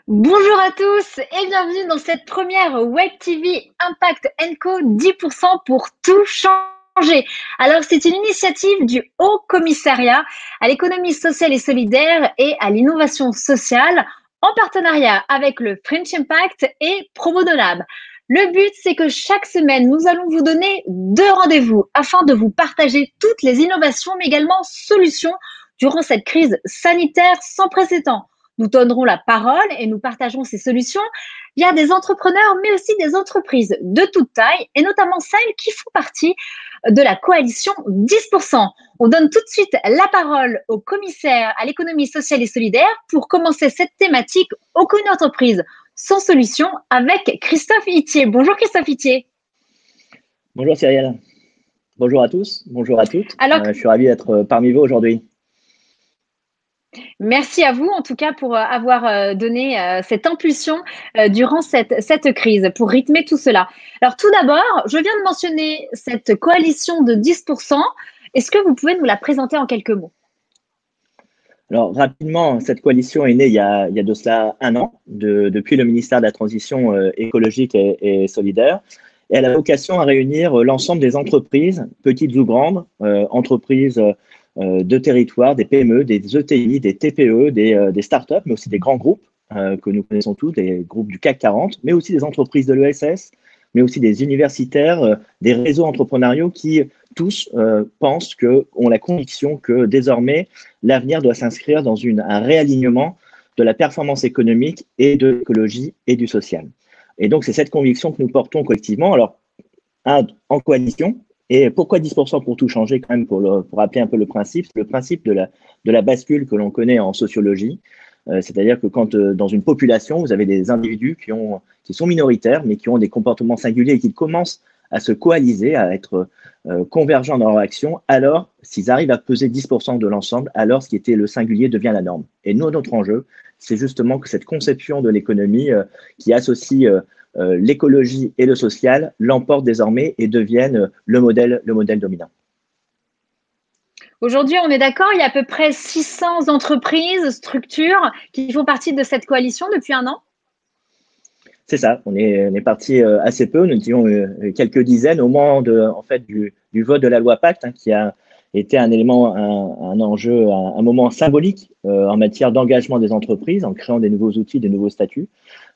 Bonjour à tous et bienvenue dans cette première Web TV Impact Co 10% pour tout changer. Alors c'est une initiative du Haut Commissariat à l'économie sociale et solidaire et à l'innovation sociale en partenariat avec le French Impact et Promodonab. Le but, c'est que chaque semaine, nous allons vous donner 2 rendez-vous afin de vous partager toutes les innovations, mais également solutions durant cette crise sanitaire sans précédent. Nous donnerons la parole et nous partagerons ces solutions via des entrepreneurs, mais aussi des entreprises de toute taille, et notamment celles qui font partie de la coalition 10%. On donne tout de suite la parole au commissaire à l'économie sociale et solidaire pour commencer cette thématique Aucune entreprise sans solution avec Christophe Itier. Bonjour Christophe Itier. Bonjour Cyrielle. Bonjour à tous, bonjour à toutes. Alors, je suis ravi d'être parmi vous aujourd'hui. merci à vous, en tout cas, pour avoir donné cette impulsion durant cette crise, pour rythmer tout cela. Alors, tout d'abord, je viens de mentionner cette coalition de 10%. Est-ce que vous pouvez nous la présenter en quelques mots? Alors, rapidement, cette coalition est née il y a de cela un an, depuis le ministère de la Transition écologique et solidaire. Et elle a vocation à réunir l'ensemble des entreprises, petites ou grandes, entreprises de territoire, des PME, des ETI, des TPE, des startups, mais aussi des grands groupes que nous connaissons tous, des groupes du CAC 40, mais aussi des entreprises de l'ESS, mais aussi des universitaires, des réseaux entrepreneuriaux qui tous ont la conviction que désormais, l'avenir doit s'inscrire dans un réalignement de la performance économique et de l'écologie et du social. Et donc, c'est cette conviction que nous portons collectivement. Alors, en coalition. Et pourquoi 10% pour tout changer, quand même, pour rappeler un peu le principe de la bascule que l'on connaît en sociologie. C'est-à-dire que quand dans une population, vous avez des individus qui sont minoritaires, mais qui ont des comportements singuliers et qui commencent à se coaliser, à être convergents dans leur action, alors, s'ils arrivent à peser 10% de l'ensemble, alors ce qui était le singulier devient la norme. Et nous, notre enjeu, c'est justement que cette conception de l'économie qui associe l'écologie et le social l'emportent désormais et deviennent le modèle dominant. Aujourd'hui, on est d'accord, il y a à peu près 600 entreprises, structures qui font partie de cette coalition depuis un an? C'est ça, on est parti assez peu, nous étions quelques dizaines au moment du vote de la loi Pacte, qui a été un élément, un enjeu, un moment symbolique en matière d'engagement des entreprises, en créant des nouveaux outils, des nouveaux statuts.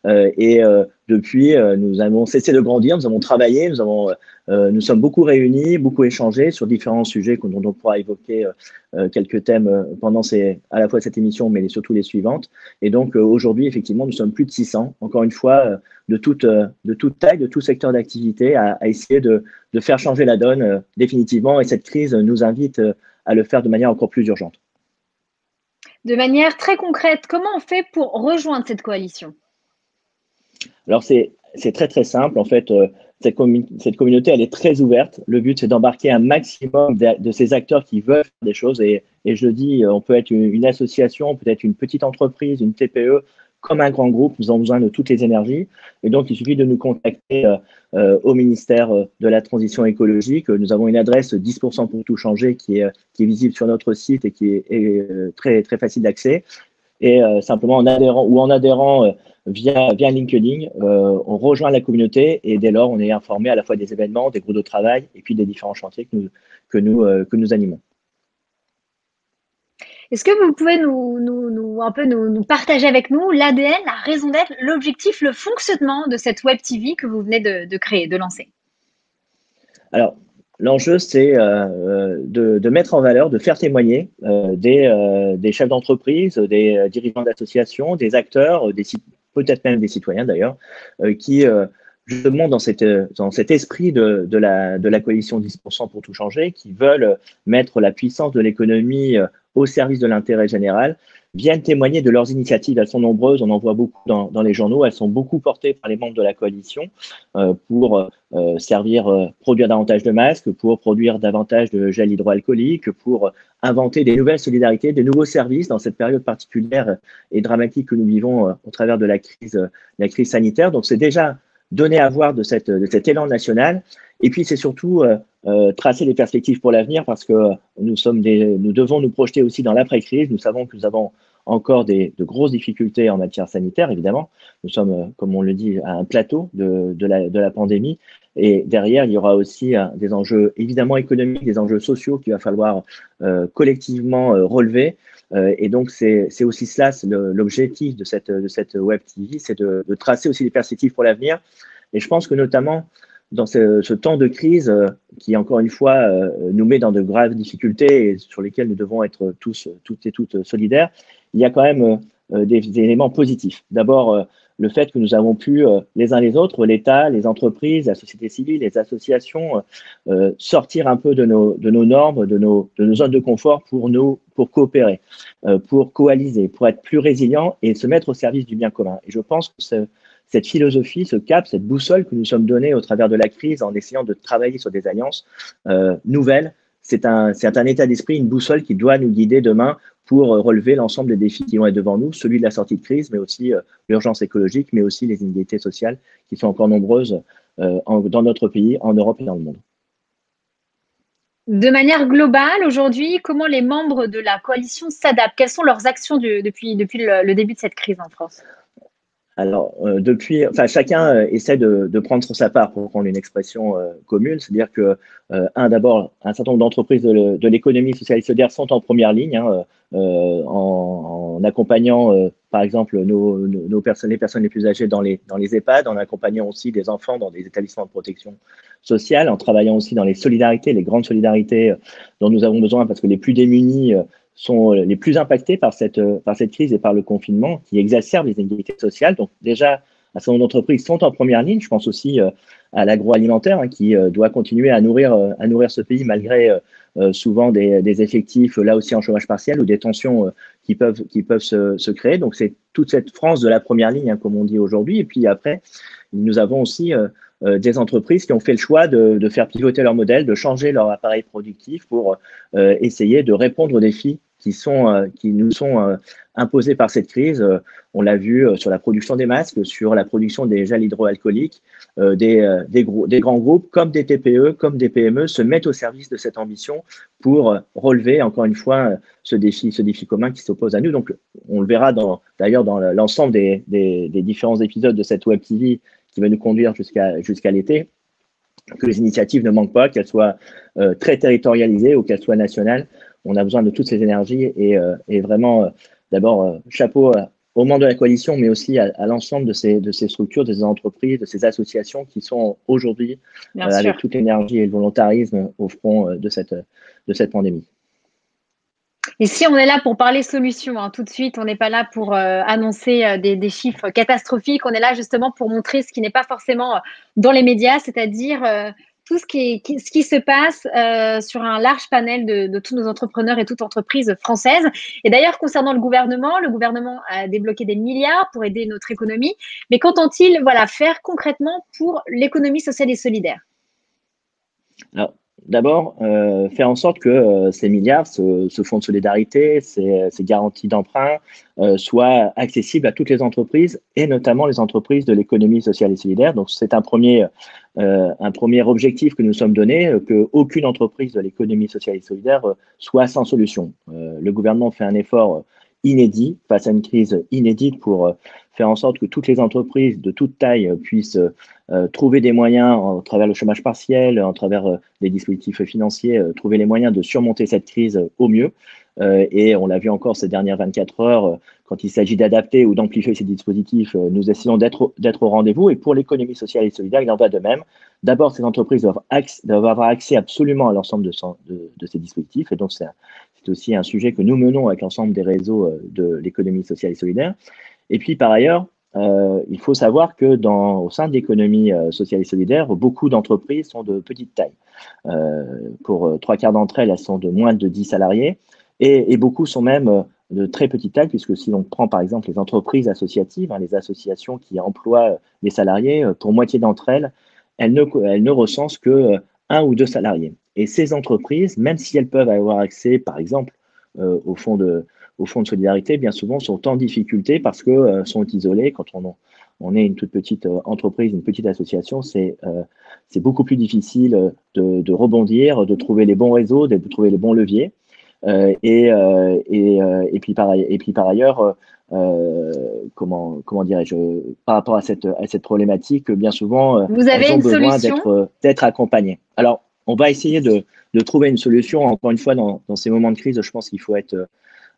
Depuis, nous avons cessé de grandir, nous avons travaillé, nous sommes beaucoup réunis, beaucoup échangé sur différents sujets dont on pourra évoquer quelques thèmes pendant à la fois cette émission, mais surtout les suivantes. Et donc, aujourd'hui, effectivement, nous sommes plus de 600, encore une fois, de toute taille, de tout secteur d'activité, à essayer de faire changer la donne définitivement. Et cette crise nous invite à le faire de manière encore plus urgente. De manière très concrète, comment on fait pour rejoindre cette coalition? Alors, c'est très, très simple. En fait, cette communauté, elle est très ouverte. Le but, c'est d'embarquer un maximum de ces acteurs qui veulent faire des choses. Et je le dis, on peut être une association, peut-être une petite entreprise, une TPE, comme un grand groupe. Nous avons besoin de toutes les énergies. Et donc, il suffit de nous contacter au ministère de la Transition écologique. Nous avons une adresse 10% pour tout changer qui est visible sur notre site et qui est très, très facile d'accès. Et simplement en adhérant via LinkedIn, on rejoint la communauté et dès lors, on est informé à la fois des événements, des groupes de travail et puis des différents chantiers que nous animons. Est-ce que vous pouvez nous partager avec nous l'ADN, la raison d'être, l'objectif, le fonctionnement de cette Web TV que vous venez de créer, de lancer? Alors, l'enjeu, c'est de mettre en valeur, de faire témoigner des chefs d'entreprise, des dirigeants d'associations, des acteurs, peut-être même des citoyens d'ailleurs, qui justement dans cet esprit de la coalition 10% pour tout changer, qui veulent mettre la puissance de l'économie au service de l'intérêt général, viennent témoigner de leurs initiatives. Elles sont nombreuses, on en voit beaucoup dans les journaux, elles sont beaucoup portées par les membres de la coalition pour produire davantage de masques, pour produire davantage de gel hydroalcoolique, pour inventer des nouvelles solidarités, des nouveaux services dans cette période particulière et dramatique que nous vivons au travers de la crise sanitaire. Donc, c'est déjà donner à voir de cet élan national. Et puis, c'est surtout tracer des perspectives pour l'avenir parce que nous devons nous projeter aussi dans l'après-crise. Nous savons que nous avons encore de grosses difficultés en matière sanitaire, évidemment. Nous sommes, comme on le dit, à un plateau de la pandémie. Et derrière, il y aura aussi des enjeux évidemment économiques, des enjeux sociaux qu'il va falloir collectivement relever. Et donc, c'est aussi cela, l'objectif de cette Web TV, c'est de tracer aussi des perspectives pour l'avenir. Et je pense que notamment dans ce temps de crise qui, encore une fois, nous met dans de graves difficultés et sur lesquelles nous devons être toutes et toutes solidaires, il y a quand même des éléments positifs. D'abord, le fait que nous avons pu, les uns les autres, l'État, les entreprises, la société civile, les associations, sortir un peu de nos normes, de nos zones de confort pour coopérer, pour coaliser, pour être plus résilients et se mettre au service du bien commun. Et je pense que cette philosophie, ce cap, cette boussole que nous sommes donnés au travers de la crise en essayant de travailler sur des alliances nouvelles, c'est un état d'esprit, une boussole qui doit nous guider demain pour relever l'ensemble des défis qui vont être devant nous, celui de la sortie de crise, mais aussi l'urgence écologique, mais aussi les inégalités sociales qui sont encore nombreuses dans notre pays, en Europe et dans le monde. De manière globale, aujourd'hui, comment les membres de la coalition s'adaptent? Quelles sont leurs actions depuis le début de cette crise en France? Alors, chacun essaie de prendre sur sa part, pour prendre une expression commune, c'est-à-dire que, d'abord, un certain nombre d'entreprises de l'économie sociale et solidaire sont en première ligne, en accompagnant, par exemple, les personnes les plus âgées dans les EHPAD, en accompagnant aussi des enfants dans des établissements de protection sociale, en travaillant aussi dans les solidarités, les grandes solidarités dont nous avons besoin parce que les plus démunis sont les plus impactés par cette crise et par le confinement qui exacerbe les inégalités sociales. Donc déjà, un certain nombre d'entreprises sont en première ligne. Je pense aussi à l'agroalimentaire qui doit continuer à nourrir ce pays malgré souvent des effectifs là aussi en chômage partiel ou des tensions qui peuvent se créer. Donc c'est toute cette France de la première ligne, comme on dit aujourd'hui. Et puis après, nous avons aussi des entreprises qui ont fait le choix de faire pivoter leur modèle, de changer leur appareil productif pour essayer de répondre aux défis qui nous sont imposés par cette crise. On l'a vu sur la production des masques, sur la production des gels hydroalcooliques, des grands groupes comme des TPE, comme des PME se mettent au service de cette ambition pour relever encore une fois ce défi commun qui s'oppose à nous. Donc on le verra d'ailleurs dans l'ensemble des différents épisodes de cette Web TV qui va nous conduire jusqu'à l'été, que les initiatives ne manquent pas, qu'elles soient très territorialisées ou qu'elles soient nationales. On a besoin de toutes ces énergies et vraiment, d'abord, chapeau aux membres de la coalition, mais aussi à l'ensemble de ces structures, de ces entreprises, de ces associations qui sont aujourd'hui avec toute l'énergie et le volontarisme au front de cette pandémie. Ici, on est là pour parler solutions, tout de suite. On n'est pas là pour annoncer des chiffres catastrophiques. On est là justement pour montrer ce qui n'est pas forcément dans les médias, c'est-à-dire tout ce qui se passe sur un large panel de tous nos entrepreneurs et toutes entreprises françaises. Et d'ailleurs, concernant le gouvernement a débloqué des milliards pour aider notre économie. Mais qu'entend-il faire concrètement pour l'économie sociale et solidaire? Alors, d'abord, faire en sorte que ces milliards, ce fonds de solidarité, ces garanties d'emprunt soient accessibles à toutes les entreprises et notamment les entreprises de l'économie sociale et solidaire. Donc, c'est un premier objectif que nous sommes donnés, qu'aucune entreprise de l'économie sociale et solidaire soit sans solution. Le gouvernement fait un effort inédit face à une crise inédite pour faire en sorte que toutes les entreprises de toute taille puissent trouver des moyens, à travers le chômage partiel, à travers des dispositifs financiers, trouver les moyens de surmonter cette crise au mieux. Et on l'a vu encore ces dernières 24 heures, quand il s'agit d'adapter ou d'amplifier ces dispositifs, nous essayons d'être au rendez-vous. Et pour l'économie sociale et solidaire, il en va de même. D'abord, ces entreprises doivent avoir accès absolument à l'ensemble de ces dispositifs. Et donc, c'est aussi un sujet que nous menons avec l'ensemble des réseaux de l'économie sociale et solidaire. Et puis, par ailleurs, il faut savoir que au sein de l'économie sociale et solidaire, beaucoup d'entreprises sont de petite taille. Pour 3/4 d'entre elles, elles sont de moins de 10 salariés et beaucoup sont même de très petite taille, puisque si l'on prend par exemple les entreprises associatives, les associations qui emploient des salariés, pour moitié d'entre elles, elles ne recensent que 1 ou 2 salariés. Et ces entreprises, même si elles peuvent avoir accès, par exemple, au fonds de solidarité, bien souvent sont en difficulté parce que sont isolées. Quand on est une toute petite entreprise, une petite association, c'est beaucoup plus difficile de rebondir, de trouver les bons réseaux, de trouver les bons leviers. Et puis par ailleurs, comment dirais-je, par rapport à cette problématique, bien souvent, Vous avez elles ont une besoin solution? d'être accompagnées. Alors, on va essayer de trouver une solution. Encore une fois, dans ces moments de crise, je pense qu'il faut être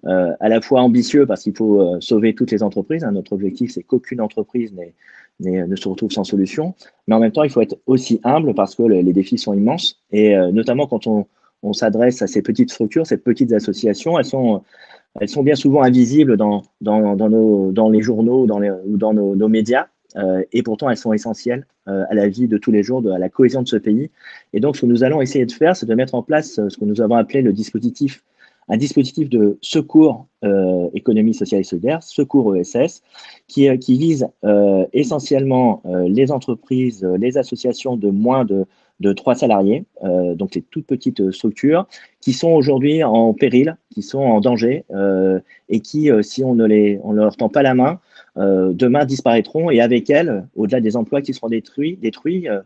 à la fois ambitieux parce qu'il faut sauver toutes les entreprises. Hein. Notre objectif, c'est qu'aucune entreprise ne se retrouve sans solution. Mais en même temps, il faut être aussi humble parce que les défis sont immenses. Et notamment quand on s'adresse à ces petites structures, ces petites associations, elles sont bien souvent invisibles dans les journaux ou dans nos médias. Et pourtant, elles sont essentielles à la vie de tous les jours, à la cohésion de ce pays. Et donc, ce que nous allons essayer de faire, c'est de mettre en place ce que nous avons appelé un dispositif de secours économie sociale et solidaire, secours ESS, qui vise essentiellement les entreprises, les associations de moins de 3 salariés, donc les toutes petites structures, qui sont aujourd'hui en péril, qui sont en danger, et qui, si on ne leur tend pas la main, demain disparaîtront, et avec elles, au-delà des emplois qui seront détruits,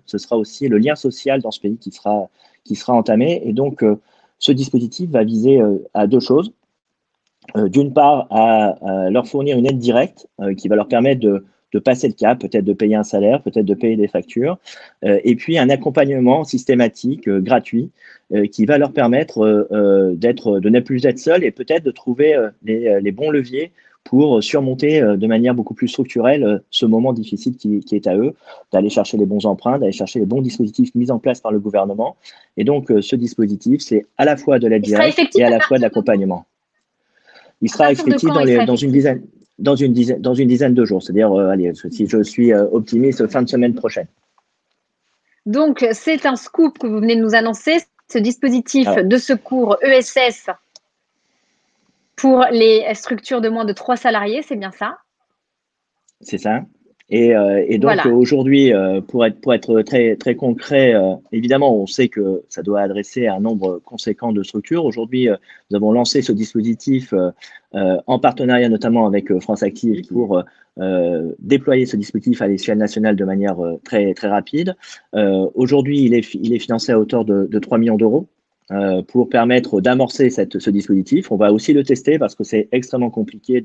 ce sera aussi le lien social dans ce pays qui sera entamé. Et donc, ce dispositif va viser à 2 choses. D'une part, à leur fournir une aide directe qui va leur permettre de passer le cap, peut-être de payer un salaire, peut-être de payer des factures, et puis un accompagnement systématique, gratuit, qui va leur permettre de ne plus être seuls et peut-être de trouver les bons leviers pour surmonter de manière beaucoup plus structurelle ce moment difficile qui est à eux, d'aller chercher les bons emprunts, d'aller chercher les bons dispositifs mis en place par le gouvernement. Et donc, ce dispositif, c'est à la fois de l'aide Il sera directe effectif et à à la fois de partir de quand? l'accompagnement. Il À sera partir de effectif quand il sera dans une effectif? dizaine de jours. C'est-à-dire, allez, si je suis optimiste, fin de semaine prochaine. Donc, c'est un scoop que vous venez de nous annoncer, ce dispositif Alors, de secours ESS pour les structures de moins de 3 salariés, c'est bien ça? c'est ça. Et donc Voilà. aujourd'hui, pour être très, très concret, évidemment, on sait que ça doit adresser un nombre conséquent de structures. Aujourd'hui, nous avons lancé ce dispositif en partenariat notamment avec France Active pour déployer ce dispositif à l'échelle nationale de manière très, très rapide. Aujourd'hui, il est financé à hauteur de 3 millions d'euros. Pour permettre d'amorcer ce dispositif. On va aussi le tester parce que c'est extrêmement compliqué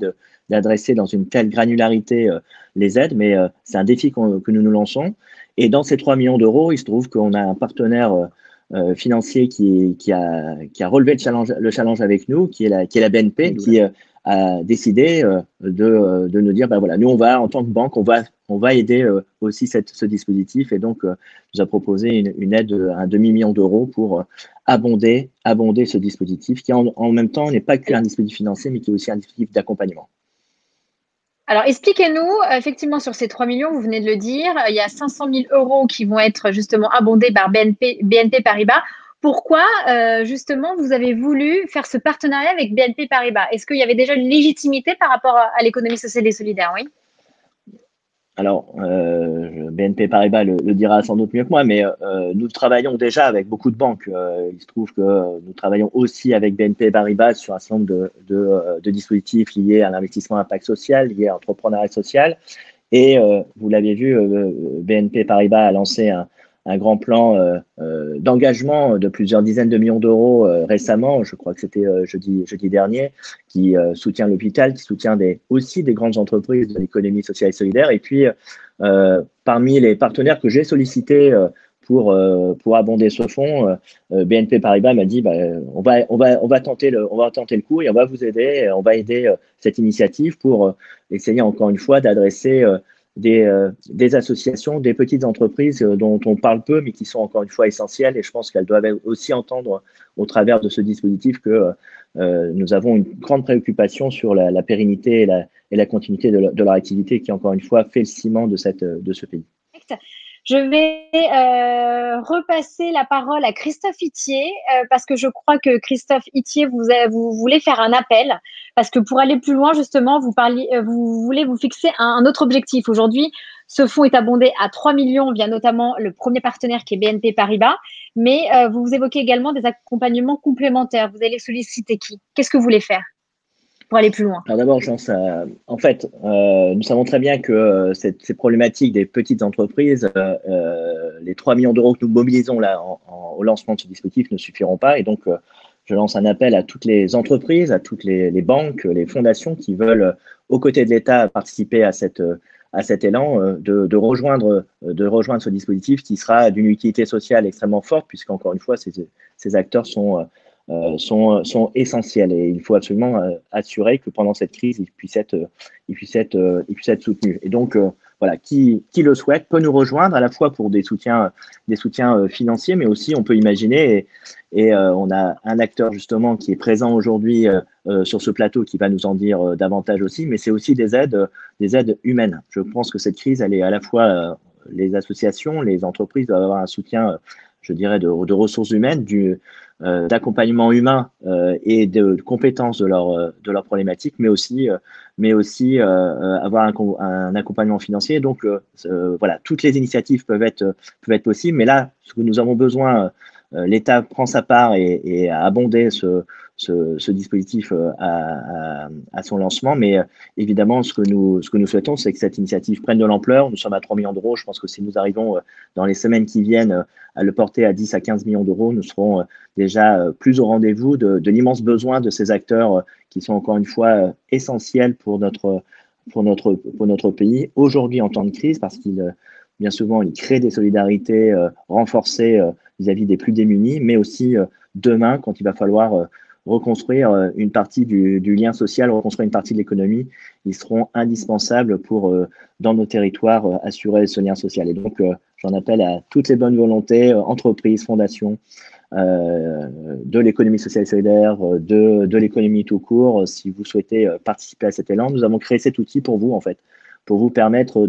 d'adresser dans une telle granularité les aides, mais c'est un défi que nous lançons. Et dans ces 3 millions d'euros, il se trouve qu'on a un partenaire financier qui a relevé le challenge avec nous, qui est la BNP, qui a décidé de nous dire, ben voilà, nous en tant que banque, on va aider aussi ce dispositif, et donc nous a proposé une aide à 1,5 million d'euros pour abonder ce dispositif qui en même temps n'est pas qu'un dispositif financier, mais qui est aussi un dispositif d'accompagnement. Alors, expliquez-nous, effectivement, sur ces 3 millions, vous venez de le dire, il y a 500 000 euros qui vont être justement abondés par BNP Paribas. Pourquoi, justement, vous avez voulu faire ce partenariat avec BNP Paribas? Est-ce qu'il y avait déjà une légitimité par rapport à l'économie sociale et solidaire? Oui. Alors, BNP Paribas le dira sans doute mieux que moi, mais nous travaillons déjà avec beaucoup de banques. Il se trouve que nous travaillons aussi avec BNP Paribas sur un certain nombre de dispositifs liés à l'investissement à impact social, liés à l'entrepreneuriat social. Et vous l'avez vu, BNP Paribas a lancé un grand plan d'engagement de plusieurs dizaines de millions d'euros récemment, je crois que c'était jeudi dernier, qui soutient l'hôpital, qui soutient aussi des grandes entreprises de l'économie sociale et solidaire. Et puis, parmi les partenaires que j'ai sollicités pour abonder ce fonds, BNP Paribas m'a dit, on va tenter le coup et on va vous aider, on va aider cette initiative pour essayer encore une fois d'adresser des associations, des petites entreprises dont on parle peu, mais qui sont encore une fois essentielles. Et je pense qu'elles doivent aussi entendre au travers de ce dispositif que nous avons une grande préoccupation sur la pérennité et la continuité de leur activité, qui encore une fois fait le ciment de ce pays. Je vais repasser la parole à Christophe Itier parce que je crois que Christophe Itier, vous voulez faire un appel parce que pour aller plus loin, justement, vous voulez vous fixer un autre objectif. Aujourd'hui, ce fonds est abondé à 3 millions via notamment le premier partenaire qui est BNP Paribas, mais vous évoquez également des accompagnements complémentaires. Vous allez solliciter qui? Qu'est-ce que vous voulez faire pour aller plus loin? Alors d'abord, en fait, nous savons très bien que ces problématiques des petites entreprises, les 3 millions d'euros que nous mobilisons là au lancement de ce dispositif ne suffiront pas. Et donc, je lance un appel à toutes les entreprises, à toutes les banques, les fondations qui veulent, aux côtés de l'État, participer à cet élan, de rejoindre ce dispositif qui sera d'une utilité sociale extrêmement forte, puisqu'encore une fois, ces acteurs sont essentiels et il faut absolument assurer que pendant cette crise, ils puissent être soutenus. Et donc, voilà, qui le souhaite peut nous rejoindre à la fois pour des soutiens financiers, mais aussi on peut imaginer, et on a un acteur justement qui est présent aujourd'hui sur ce plateau qui va nous en dire davantage aussi, mais c'est aussi des aides humaines. Je pense que cette crise, elle est à la fois les associations, les entreprises doivent avoir un soutien, je dirais, de ressources humaines, d'accompagnement humain et de compétences de leurs problématiques, mais aussi avoir un accompagnement financier. Donc voilà, toutes les initiatives peuvent être possibles, mais là, ce que nous avons besoin, l'État prend sa part et a abondé ce dispositif à son lancement, mais évidemment, ce que nous souhaitons, c'est que cette initiative prenne de l'ampleur. Nous sommes à 3 millions d'euros. Je pense que si nous arrivons dans les semaines qui viennent à le porter à 10 à 15 millions d'euros, nous serons déjà plus au rendez-vous de l'immense besoin de ces acteurs qui sont encore une fois essentiels pour notre pays aujourd'hui en temps de crise, parce qu'ils bien souvent ils créent des solidarités renforcées vis-à-vis des plus démunis, mais aussi demain quand il va falloir reconstruire une partie du lien social, reconstruire une partie de l'économie, ils seront indispensables pour, dans nos territoires, assurer ce lien social. Et donc, j'en appelle à toutes les bonnes volontés, entreprises, fondations, de l'économie sociale et solidaire, de l'économie tout court. Si vous souhaitez participer à cet élan, nous avons créé cet outil pour vous, en fait, pour vous permettre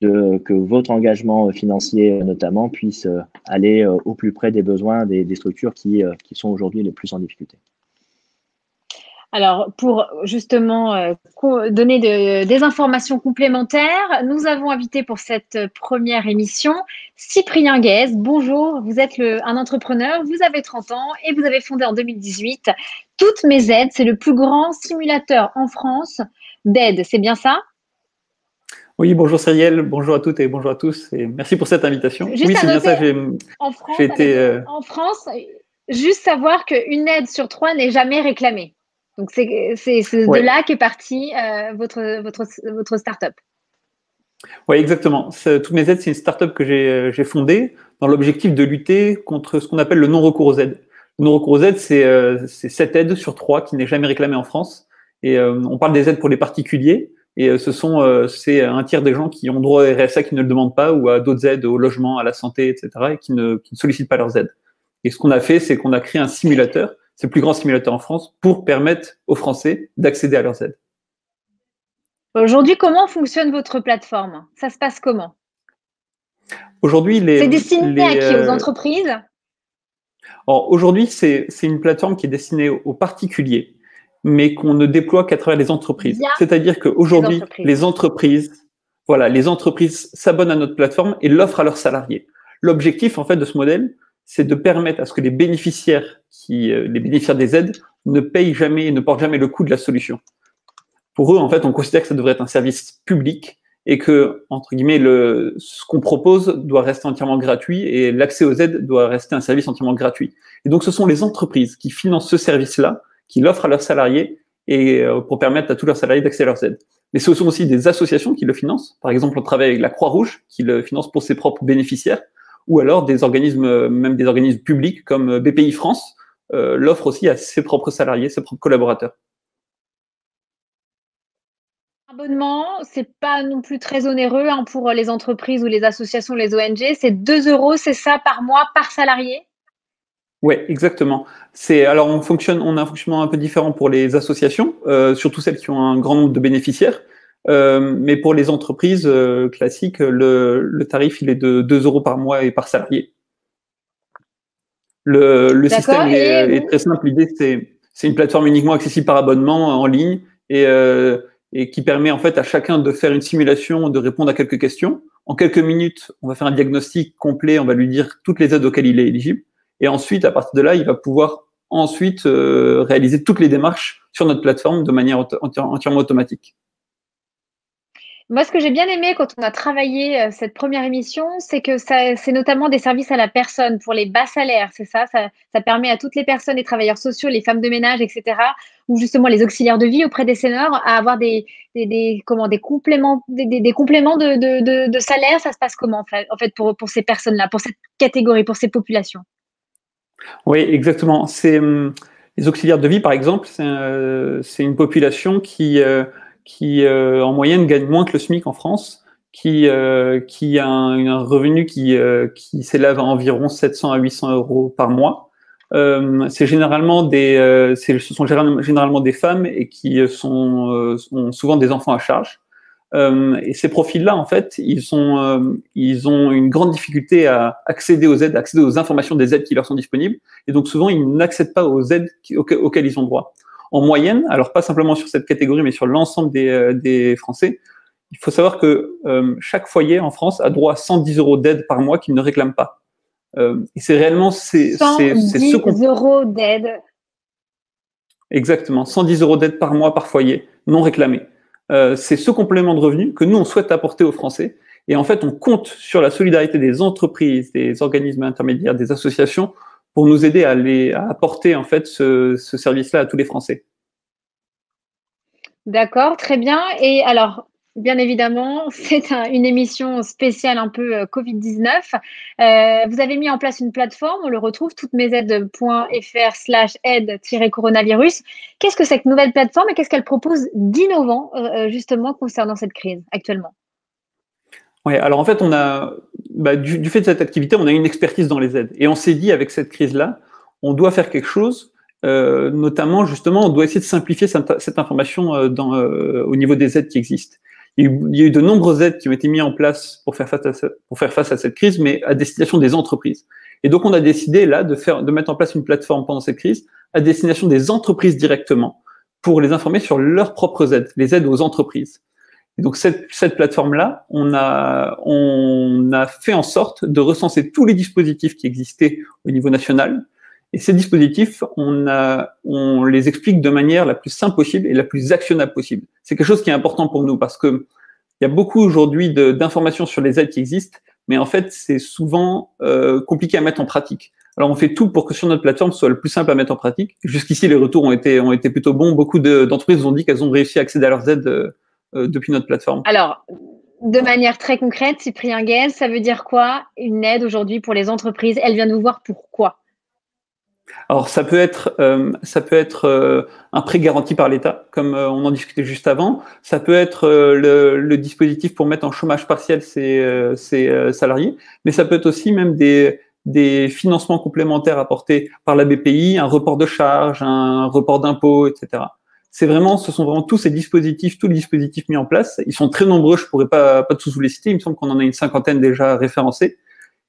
que votre engagement financier, notamment, puisse aller au plus près des besoins des structures qui sont aujourd'hui les plus en difficulté. Alors, pour justement donner des informations complémentaires, nous avons invité pour cette première émission Cyprien Guez. Bonjour, vous êtes un entrepreneur, vous avez 30 ans et vous avez fondé en 2018 Toutes mes aides. C'est le plus grand simulateur en France d'aide, c'est bien ça? Oui, bonjour Cyrielle, bonjour à toutes et bonjour à tous et merci pour cette invitation. Juste oui, c'est bien ça, en France, juste savoir qu'une aide sur 3 n'est jamais réclamée. Donc, c'est de là qu'est partie votre start-up. Oui, exactement. Toutes mes aides, c'est une start-up que j'ai fondée dans l'objectif de lutter contre ce qu'on appelle le non-recours aux aides. Le non-recours aux aides, c'est 7 aides sur 3 qui n'est jamais réclamée en France. Et on parle des aides pour les particuliers. Et c'est un tiers des gens qui ont droit au RSA qui ne le demandent pas, ou à d'autres aides, au logement, à la santé, etc., et qui ne sollicitent pas leurs aides. Et ce qu'on a fait, c'est qu'on a créé un simulateur, c'est le plus grand simulateur en France, pour permettre aux Français d'accéder à leurs aides. Aujourd'hui, comment fonctionne votre plateforme? Ça se passe comment? Aujourd'hui, c'est destiné à qui? Aux entreprises? Aujourd'hui, c'est une plateforme qui est destinée aux particuliers, mais qu'on ne déploie qu'à travers les entreprises. C'est-à-dire qu'aujourd'hui, les entreprises s'abonnent à notre plateforme et l'offrent à leurs salariés. L'objectif, en fait, de ce modèle, c'est de permettre à ce que les bénéficiaires des aides ne payent jamais et ne portent jamais le coût de la solution. Pour eux, en fait, on considère que ça devrait être un service public et que, entre guillemets, ce qu'on propose doit rester entièrement gratuit et l'accès aux aides doit rester un service entièrement gratuit. Et donc, ce sont les entreprises qui financent ce service-là, qui l'offrent à leurs salariés et pour permettre à tous leurs salariés d'accéder à leurs aides. Mais ce sont aussi des associations qui le financent. Par exemple, on travaille avec la Croix-Rouge qui le finance pour ses propres bénéficiaires, ou alors des organismes, même des organismes publics comme BPI France, l'offre aussi à ses propres salariés, ses propres collaborateurs. L'abonnement, c'est pas non plus très onéreux pour les entreprises ou les associations, les ONG. C'est 2 €, c'est ça, par mois, par salarié? Oui, exactement. Alors on a un fonctionnement un peu différent pour les associations, surtout celles qui ont un grand nombre de bénéficiaires. Mais pour les entreprises classiques, le tarif il est de 2 € par mois et par salarié. Le système est très simple. L'idée c'est une plateforme uniquement accessible par abonnement en ligne et qui permet en fait à chacun de faire une simulation, de répondre à quelques questions. En quelques minutes, on va faire un diagnostic complet, on va lui dire toutes les aides auxquelles il est éligible. Et ensuite, à partir de là, il va pouvoir réaliser toutes les démarches sur notre plateforme de manière entièrement automatique. Moi, ce que j'ai bien aimé quand on a travaillé cette première émission, c'est que c'est notamment des services à la personne pour les bas salaires, c'est ça? Ça permet à toutes les personnes, les travailleurs sociaux, les femmes de ménage, etc., ou justement les auxiliaires de vie auprès des seniors, à avoir des compléments, des compléments de salaire. Ça se passe comment en fait pour ces personnes-là, pour cette catégorie, pour ces populations? Oui, exactement. Les auxiliaires de vie, par exemple, c'est une population qui en moyenne gagne moins que le SMIC en France, qui a un revenu qui s'élève à environ 700 à 800 euros par mois. Ce sont généralement des femmes et qui ont souvent des enfants à charge. Et ces profils-là, en fait, ils ont une grande difficulté à accéder aux aides, à accéder aux informations des aides qui leur sont disponibles. Et donc, souvent, ils n'accèdent pas aux aides auxquelles ils ont droit. En moyenne, alors pas simplement sur cette catégorie, mais sur l'ensemble des Français, il faut savoir que chaque foyer en France a droit à 110 euros d'aide par mois qu'il ne réclame pas. Et c'est réellement 110 euros d'aide. Exactement, 110 euros d'aide par mois par foyer, non réclamé. C'est ce complément de revenu que nous, on souhaite apporter aux Français. Et en fait, on compte sur la solidarité des entreprises, des organismes intermédiaires, des associations, pour nous aider à apporter en fait ce service-là à tous les Français. D'accord, très bien. Et alors, bien évidemment, c'est une émission spéciale un peu Covid-19. Vous avez mis en place une plateforme, on le retrouve, toutemesaides.fr/aide-coronavirus. Qu'est-ce que cette nouvelle plateforme et qu'est-ce qu'elle propose d'innovant justement concernant cette crise actuellement? Oui, alors en fait, du fait de cette activité, on a une expertise dans les aides. Et on s'est dit, avec cette crise-là, on doit faire quelque chose. Notamment, justement, on doit essayer de simplifier cette information au niveau des aides qui existent. Il y a eu de nombreuses aides qui ont été mises en place pour faire face à cette crise, mais à destination des entreprises. Et donc, on a décidé là de mettre en place une plateforme pendant cette crise à destination des entreprises directement pour les informer sur leurs propres aides, les aides aux entreprises. Et donc, cette plateforme-là, on a fait en sorte de recenser tous les dispositifs qui existaient au niveau national. Et ces dispositifs, on les explique de manière la plus simple possible et la plus actionnable possible. C'est quelque chose qui est important pour nous parce que il y a beaucoup aujourd'hui d'informations sur les aides qui existent, mais en fait, c'est souvent compliqué à mettre en pratique. Alors, on fait tout pour que sur notre plateforme, ce soit le plus simple à mettre en pratique. Jusqu'ici, les retours ont été plutôt bons. Beaucoup d'entreprises ont dit qu'elles ont réussi à accéder à leurs aides depuis notre plateforme. Alors, de manière très concrète, Cyprien Guez, ça veut dire quoi une aide aujourd'hui pour les entreprises? Elle vient nous voir pourquoi? Alors, ça peut être un prêt garanti par l'État, comme on en discutait juste avant. Ça peut être le dispositif pour mettre en chômage partiel ses salariés, mais ça peut être aussi même des financements complémentaires apportés par la BPI, un report de charges, un report d'impôts, etc. Ce sont vraiment tous les dispositifs mis en place. Ils sont très nombreux, je pourrais pas tous vous les citer. Il me semble qu'on en a une 50aine déjà référencés.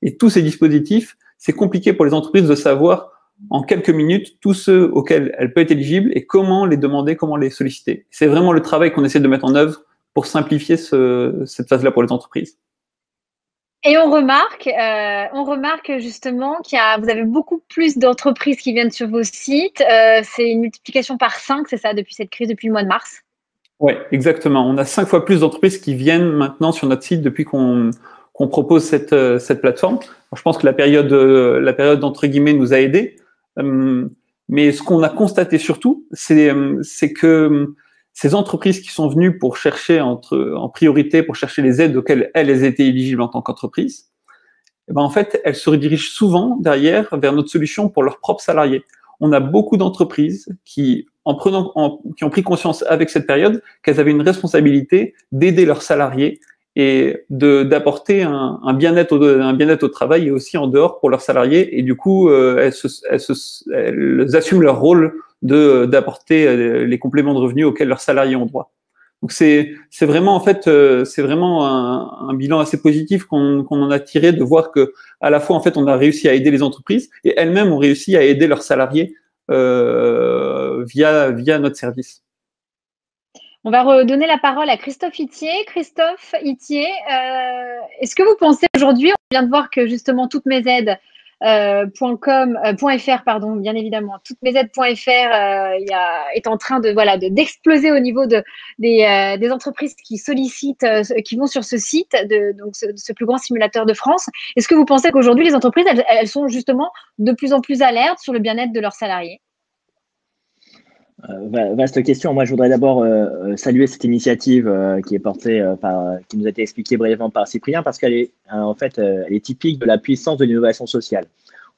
Et tous ces dispositifs, c'est compliqué pour les entreprises de savoir en quelques minutes tous ceux auxquels elle peut être éligible et comment les demander, comment les solliciter. C'est vraiment le travail qu'on essaie de mettre en œuvre pour simplifier cette phase-là pour les entreprises. Et on remarque justement vous avez beaucoup plus d'entreprises qui viennent sur vos sites. C'est une multiplication par 5, c'est ça, depuis cette crise, depuis le mois de mars? Oui, exactement. On a 5 fois plus d'entreprises qui viennent maintenant sur notre site depuis qu'on propose cette plateforme. Alors, je pense que la période entre guillemets nous a aidés. Mais ce qu'on a constaté surtout, c'est que ces entreprises qui sont venues pour chercher en priorité, pour chercher les aides auxquelles elles étaient éligibles en tant qu'entreprise, en fait, elles se redirigent souvent derrière vers notre solution pour leurs propres salariés. On a beaucoup d'entreprises qui ont pris conscience avec cette période qu'elles avaient une responsabilité d'aider leurs salariés et d'apporter un bien-être au travail et aussi en dehors pour leurs salariés. Et du coup, elles assument leur rôle d'apporter les compléments de revenus auxquels leurs salariés ont droit. Donc c'est vraiment en fait un bilan assez positif qu'on en a tiré de voir que à la fois en fait on a réussi à aider les entreprises et elles-mêmes ont réussi à aider leurs salariés via notre service. On va redonner la parole à Christophe Itier. Christophe Itier, est-ce que vous pensez aujourd'hui, on vient de voir que justement toutes mes aides .fr, pardon, bien évidemment. Toutes-mes-aides.fr est en train d'exploser au niveau des entreprises qui sollicitent, qui vont sur ce site, donc ce plus grand simulateur de France. Est-ce que vous pensez qu'aujourd'hui, les entreprises, elles sont justement de plus en plus alertes sur le bien-être de leurs salariés? Vaste question. Moi, je voudrais d'abord saluer cette initiative qui est portée qui nous a été expliquée brièvement par Cyprien, parce qu'elle est en fait, elle est typique de la puissance de l'innovation sociale.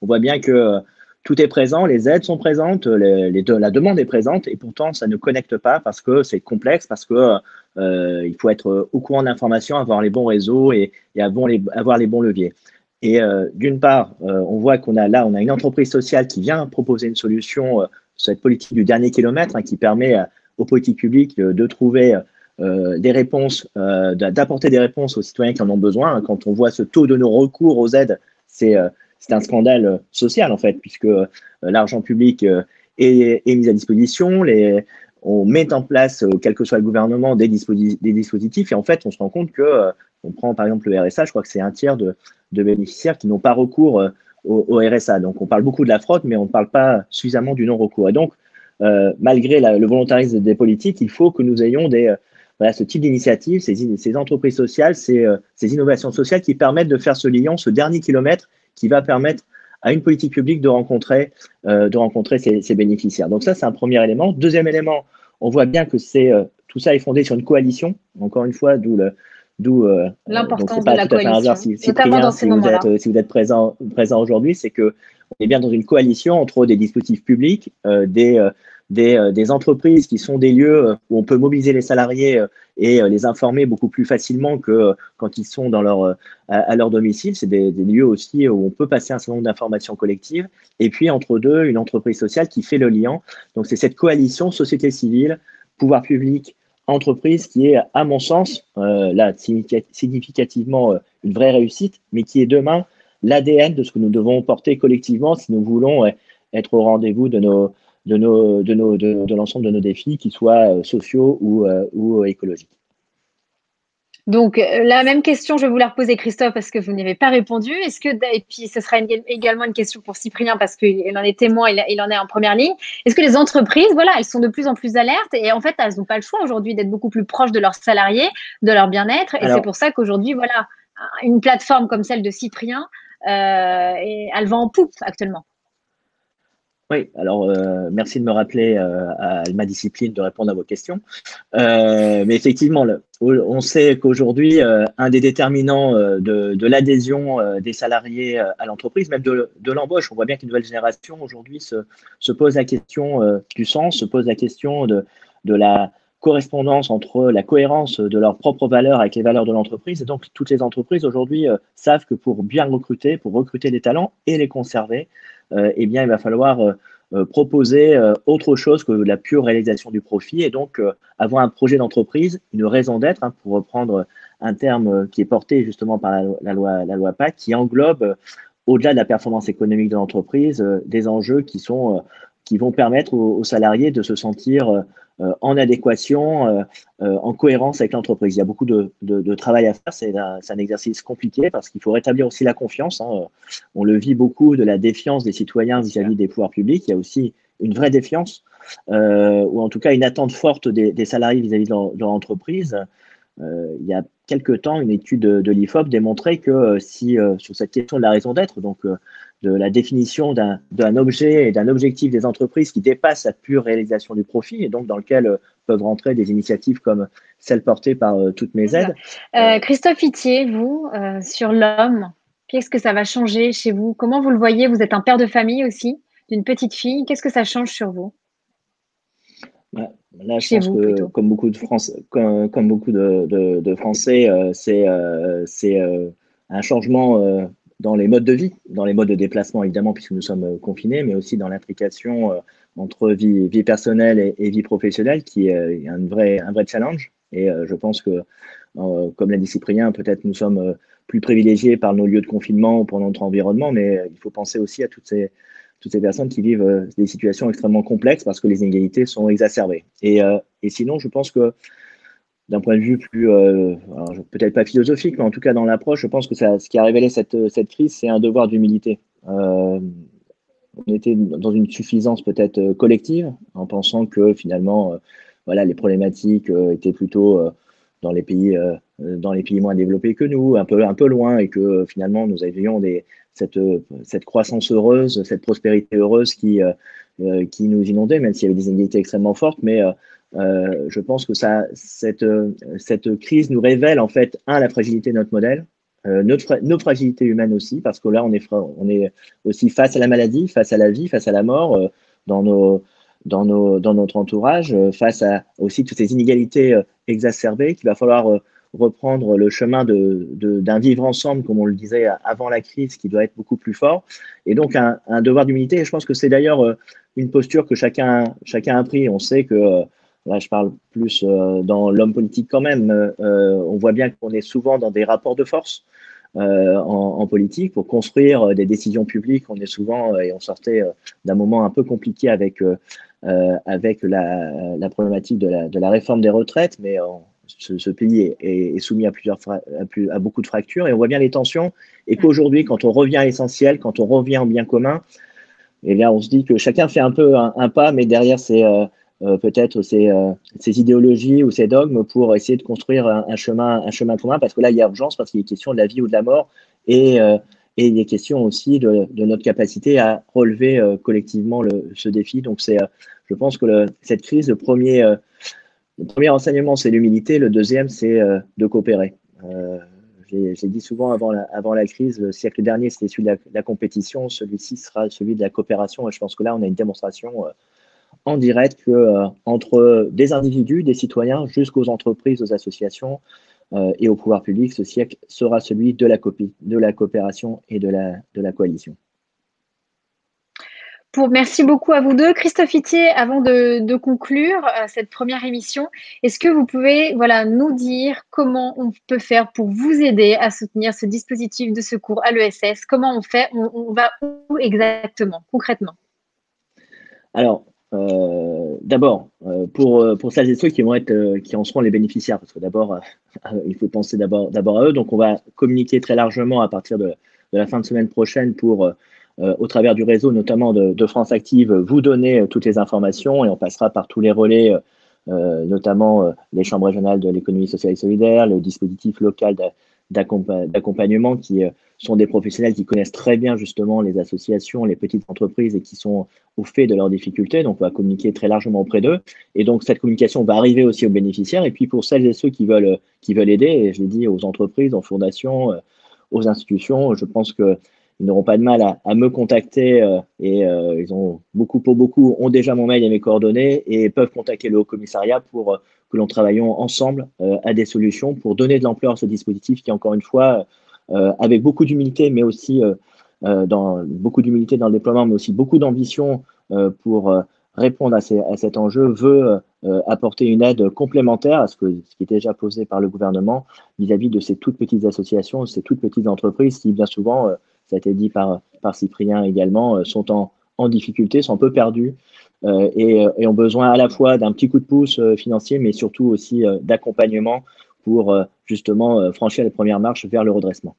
On voit bien que tout est présent, les aides sont présentes, la demande est présente, et pourtant ça ne connecte pas parce que c'est complexe, parce que il faut être au courant d'informations, avoir les bons réseaux et avoir les bons leviers. Et d'une part, on voit qu'on a une entreprise sociale qui vient proposer une solution, cette politique du dernier kilomètre, qui permet aux politiques publiques de trouver des réponses, d'apporter des réponses aux citoyens qui en ont besoin. Quand on voit ce taux de non-recours aux aides, c'est un scandale social en fait, puisque l'argent public est mis à disposition, on met en place, quel que soit le gouvernement, des dispositifs, et en fait on se rend compte que, on prend par exemple le RSA, je crois que c'est un tiers de bénéficiaires qui n'ont pas recours au RSA. Donc, on parle beaucoup de la fraude, mais on ne parle pas suffisamment du non-recours. Et donc, malgré le volontarisme des politiques, il faut que nous ayons ce type d'initiatives, ces entreprises sociales, ces innovations sociales qui permettent de faire ce lien, ce dernier kilomètre qui va permettre à une politique publique de rencontrer ses bénéficiaires. Donc ça, c'est un premier élément. Deuxième élément, on voit bien que tout ça est fondé sur une coalition. Encore une fois, d'où l'importance de la coalition, Cyprien, dans ces moments-là. Si vous êtes présent aujourd'hui, c'est que on est bien dans une coalition entre des dispositifs publics, des entreprises qui sont des lieux où on peut mobiliser les salariés et les informer beaucoup plus facilement que quand ils sont à leur domicile. C'est des lieux aussi où on peut passer un certain nombre d'informations collectives. Et puis, entre deux, une entreprise sociale qui fait le lien. Donc, c'est cette coalition société civile, pouvoir public, entreprise qui est, à mon sens, là, significativement une vraie réussite, mais qui est demain l'ADN de ce que nous devons porter collectivement si nous voulons être au rendez-vous de l'ensemble de nos défis, qu'ils soient sociaux ou écologiques. Donc, la même question, je vais vous la reposer, Christophe, parce que vous n'y avez pas répondu. Et puis, ce sera également une question pour Cyprien, parce qu'il en est témoin, il en est en première ligne. Est-ce que les entreprises, elles sont de plus en plus alertes et en fait, elles n'ont pas le choix aujourd'hui d'être beaucoup plus proches de leurs salariés, de leur bien-être. Et c'est pour ça qu'aujourd'hui, une plateforme comme celle de Cyprien, elle va en poupe actuellement. Oui, alors merci de me rappeler à ma discipline de répondre à vos questions. Mais effectivement, on sait qu'aujourd'hui, un des déterminants de l'adhésion des salariés à l'entreprise, même de l'embauche, on voit bien qu'une nouvelle génération aujourd'hui se pose la question du sens, se pose la question de la correspondance entre la cohérence de leurs propres valeurs avec les valeurs de l'entreprise. Et donc, toutes les entreprises aujourd'hui savent que pour bien recruter, pour recruter des talents et les conserver, eh bien, il va falloir proposer autre chose que la pure réalisation du profit, et donc avoir un projet d'entreprise, une raison d'être, pour reprendre un terme qui est porté justement par la loi PACTE, qui englobe, au-delà de la performance économique de l'entreprise, des enjeux qui vont permettre aux salariés de se sentir en adéquation, en cohérence avec l'entreprise. Il y a beaucoup de travail à faire, c'est un exercice compliqué parce qu'il faut rétablir aussi la confiance. On le vit beaucoup de la défiance des citoyens vis-à-vis des pouvoirs publics. Il y a aussi une vraie défiance, ou en tout cas une attente forte des salariés vis-à-vis de leur entreprise. Il y a quelques temps, une étude de l'IFOP démontrait que sur cette question de la raison d'être, donc de la définition d'un objet et d'un objectif des entreprises qui dépasse la pure réalisation du profit, et donc dans lequel peuvent rentrer des initiatives comme celle portée par Toutes mes aides. Christophe Itier, vous, sur l'homme, qu'est-ce que ça va changer chez vous? Comment vous le voyez? Vous êtes un père de famille aussi, d'une petite fille. Qu'est-ce que ça change sur vous? Là, je pense que, comme beaucoup de Français, c'est un changement dans les modes de vie, dans les modes de déplacement, évidemment, puisque nous sommes confinés, mais aussi dans l'intrication entre vie personnelle et vie professionnelle, qui est un vrai challenge. Et je pense que, comme l'a dit Cyprien, peut-être nous sommes plus privilégiés par nos lieux de confinement ou pour notre environnement, mais il faut penser aussi à toutes ces personnes qui vivent des situations extrêmement complexes parce que les inégalités sont exacerbées. Et sinon, je pense que d'un point de vue plus, peut-être pas philosophique, mais en tout cas dans l'approche, je pense que ce qui a révélé cette crise, c'est un devoir d'humilité on était dans une suffisance peut-être collective, en pensant que finalement, voilà, les problématiques étaient plutôt dans les pays moins développés que nous, un peu loin, et que finalement nous avions cette croissance heureuse, cette prospérité heureuse qui nous inondait, même s'il y avait des inégalités extrêmement fortes. Mais je pense que cette crise nous révèle en fait, la fragilité de notre modèle, nos fragilités humaines aussi, parce que là, on est aussi face à la maladie, face à la vie, face à la mort, dans notre entourage, face à aussi toutes ces inégalités exacerbées, qu'il va falloir reprendre le chemin d'un vivre ensemble, comme on le disait avant la crise, qui doit être beaucoup plus fort. Et donc, un devoir d'humilité. Et je pense que c'est d'ailleurs une posture que chacun a pris. On sait que, là, je parle plus dans l'homme politique quand même, on voit bien qu'on est souvent dans des rapports de force. En politique, pour construire des décisions publiques. On est souvent, et on sortait d'un moment un peu compliqué avec la problématique de la réforme des retraites, mais ce pays est soumis à beaucoup de fractures, et on voit bien les tensions, et qu'aujourd'hui, quand on revient à l'essentiel, quand on revient au bien commun, et bien on se dit que chacun fait un peu un pas, mais derrière peut-être ces idéologies ou ces dogmes pour essayer de construire un chemin commun, parce que là, il y a urgence, parce qu'il est question de la vie ou de la mort, et il est question aussi de notre capacité à relever collectivement ce défi. Donc, je pense que cette crise, le premier enseignement, c'est l'humilité. Le deuxième, c'est de coopérer. J'ai dit souvent avant la crise, le siècle dernier, c'était celui de la compétition. Celui-ci sera celui de la coopération. Et je pense que là, on a une démonstration en direct que entre des individus, des citoyens, jusqu'aux entreprises, aux associations et au pouvoir public, ce siècle sera celui de la coopération et de la coalition. Merci beaucoup à vous deux. Christophe Itier, avant de conclure cette première émission, est-ce que vous pouvez nous dire comment on peut faire pour vous aider à soutenir ce dispositif de secours à l'ESS? Comment on fait? On va où exactement, concrètement? Alors, d'abord, pour celles et ceux qui en seront les bénéficiaires, parce que d'abord, il faut penser d'abord à eux. Donc, on va communiquer très largement à partir de la fin de semaine prochaine pour, au travers du réseau, notamment de France Active, vous donner toutes les informations, et on passera par tous les relais, notamment les chambres régionales de l'économie sociale et solidaire, le dispositif local d'accompagnement, qui sont des professionnels qui connaissent très bien justement les associations, les petites entreprises, et qui sont au fait de leurs difficultés. Donc, on va communiquer très largement auprès d'eux. Et donc, cette communication va arriver aussi aux bénéficiaires. Et puis, pour celles et ceux qui veulent aider, et je l'ai dit, aux entreprises, aux fondations, aux institutions, je pense qu'ils n'auront pas de mal à me contacter, et ils ont beaucoup ont déjà mon mail et mes coordonnées, et peuvent contacter le Haut Commissariat pour que l'on travaillions ensemble à des solutions pour donner de l'ampleur à ce dispositif qui, encore une fois, avec beaucoup d'humilité, mais aussi beaucoup d'humilité dans le déploiement, mais aussi beaucoup d'ambition pour répondre à cet enjeu, veut apporter une aide complémentaire à ce qui est déjà posé par le gouvernement vis-à-vis de ces toutes petites associations, ces toutes petites entreprises qui, bien souvent, ça a été dit par Cyprien également, sont en difficulté, sont un peu perdus et ont besoin à la fois d'un petit coup de pouce financier, mais surtout aussi d'accompagnement pour justement franchir les premières marches vers le redressement.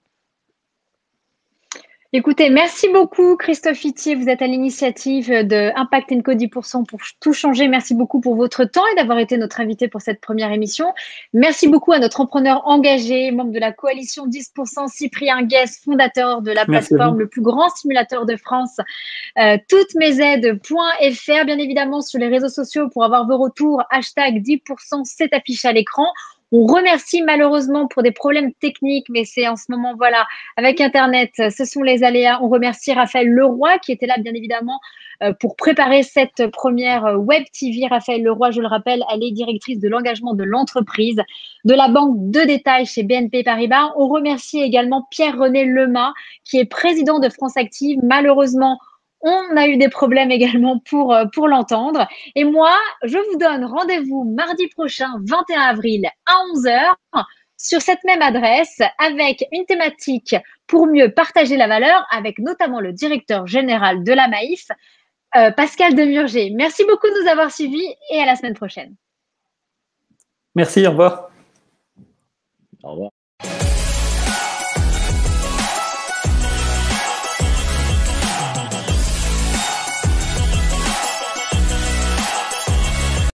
Écoutez, merci beaucoup Christophe Itier, vous êtes à l'initiative de Impact & Co 10% pour tout changer. Merci beaucoup pour votre temps et d'avoir été notre invité pour cette première émission. Merci beaucoup à notre entrepreneur engagé, membre de la coalition 10%, Cyprien Guès, fondateur de la plateforme, le plus grand simulateur de France, toutes-mes-aides.fr, bien évidemment sur les réseaux sociaux pour avoir vos retours, hashtag 10%, c'est affiché à l'écran. On remercie malheureusement pour des problèmes techniques, mais c'est en ce moment, avec Internet, ce sont les aléas. On remercie Raphaël Leroy qui était là, bien évidemment, pour préparer cette première Web TV. Raphaël Leroy, je le rappelle, elle est directrice de l'engagement de l'entreprise de la banque de détail chez BNP Paribas. On remercie également Pierre-René Lemas, qui est président de France Active. Malheureusement, on a eu des problèmes également pour l'entendre. Et moi, je vous donne rendez-vous mardi prochain, 21 avril, à 11h, sur cette même adresse, avec une thématique pour mieux partager la valeur, avec notamment le directeur général de la Maïf, Pascal Demurger. Merci beaucoup de nous avoir suivis et à la semaine prochaine. Merci, au revoir. Au revoir.